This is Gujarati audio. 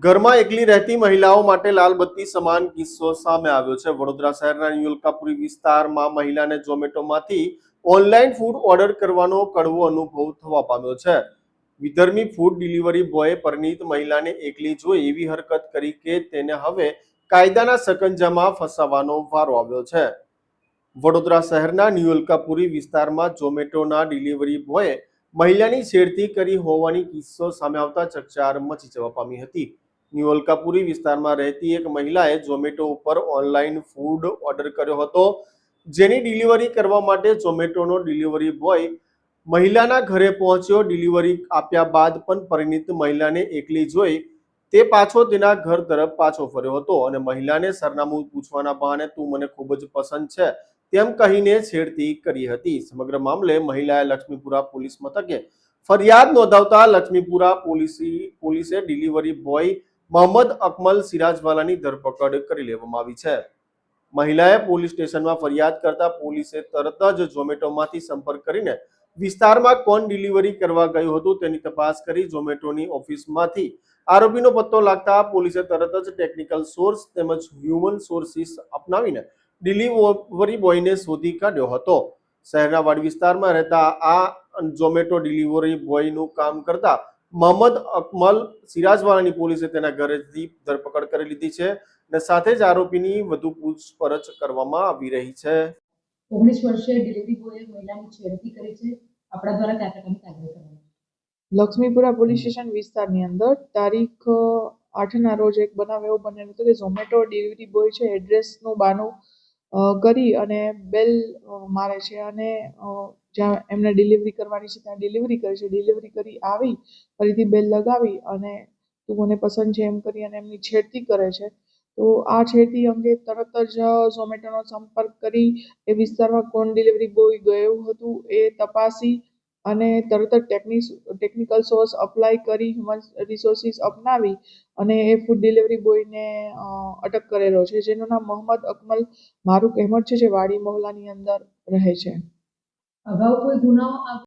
ઘરમાં એકલી રહેતી મહિલાઓ માટે લાલબત્તી સમાન કિસ્સો સામે આવ્યો છે। વડોદરા શહેરના ન્યુઅલ્કાપુરી વિસ્તારમાં મહિલાને ઝોમેટોમાંથી ઓનલાઈન ફૂડ ઓર્ડર કરવાનો કડવો અનુભવ થવા પામ્યો છે। વિધર્મી ફૂડ ડિલિવરી બોયે પરિણીત મહિલાને એકલી જોઈ એવી હરકત કરી કે તેને હવે કાયદાના સકંજામાં ફસાવાનો વારો આવ્યો છે। વડોદરા શહેરના ન્યુઅલ્કાપુરી વિસ્તારમાં ઝોમેટોના ડિલિવરી બોયે મહિલાની છેડતી કરી હોવાની કિસ્સો સામે આવતા ચકચાર મચી જવા પામી હતી। ન્યુઅલ્કાપુરી વિસ્તારમાં રહેતી એક મહિલાએ ઝોમેટો ઉપર ઓનલાઈન ફૂડ ઓર્ડર કર્યો હતો, જેની ડિલિવરી કરવા માટે ઝોમેટોનો ડિલિવરી બોય મહિલાના ઘરે પહોંચ્યો। ડિલિવરી આપ્યા બાદ પણ પરિણીત મહિલાને એકલી જોઈ તે પાછો તેના ઘર તરફ પાછો ફર્યો હતો અને મહિલાને સરનામું પૂછવાના બહાને તું મને ખૂબ જ પસંદ છે તેમ કહીને છેડતી કરી હતી। સમગ્ર મામલે મહિલાએ લક્ષ્મીપુરા પોલીસ મથકે ફરિયાદ નોંધાવતા લક્ષ્મીપુરા પોલીસે ડિલિવરી બોય મોહમ્મદ અકમલ સિરાજવાલાની ધરપકડ કરી લેવામાં આવી છે। મહિલાએ પોલીસ સ્ટેશનમાં ફરિયાદ કરતા પોલીસે તરત જ ઝોમેટોમાંથી સંપર્ક કરીને વિસ્તારમાં કોણ ડિલિવરી કરવા ગયું હતું તેની તપાસ કરી ઝોમેટોની ઓફિસમાંથી આરોપીનો પત્તો લાગતા પોલીસે તરત જ ટેકનિકલ સોર્સ તેમજ હ્યુમન સોર્સિસ અપનાવીને ડિલિવરી બોયને શોધી કાઢ્યો હતો। શહેરના વાડ વિસ્તારમાં રહેતા આ ઝોમેટો ડિલિવરી બોયનું કામ કરતા મોહમ્મદ અકમલ સિરાજવાલાની પોલીસે તેના ઘરેથી ધરપકડ કરી લીધી છે અને સાથે જ આરોપીની વધુ પૂછપરછ કરવામાં આવી રહી છે। 19 વર્ષીય ડિલિવરી બોયે મહિલાની છેડતી કરી છે। આપણા દ્વારા કયા પ્રકારની કાર્યવાહી કરવામાં? લક્ષ્મીપુરા પોલીસ સ્ટેશન વિસ્તારની અંદર તારીખ 8ના રોજ એક બનાવ એવો બનેલો હતો કે ઝોમેટો ડિલિવરી બોય છે એડ્રેસનું બાનું કરી અને બેલ મારે છે અને જ્યાં એમને ડિલિવરી કરવાની છે ત્યાં ડિલિવરી કરે છે। ડિલિવરી કરી આવી ફરીથી બેલ લગાવી અને તું મને પસંદ છે એમ કરી અને એમની છેડતી કરે છે। તો આ છેડતી અંગે તરત જ ઝોમેટોનો સંપર્ક કરી એ વિસ્તારમાં કોણ ડિલિવરી બોય ગયું હતું એ તપાસી અને તરત જ ટેકનિકલ સોર્સ અપ્લાય કરી હ્યુમન રિસોર્સિસ અપનાવી અને એ ફૂડ ડિલિવરી બોયને અટક કરેલો છે, જેનું નામ મોહમ્મદ અકમલ મારૂક અહેમદ છે, જે વાડી મોહલ્લાની અંદર રહે છે। અગાઉ કોઈ ગુનાઓ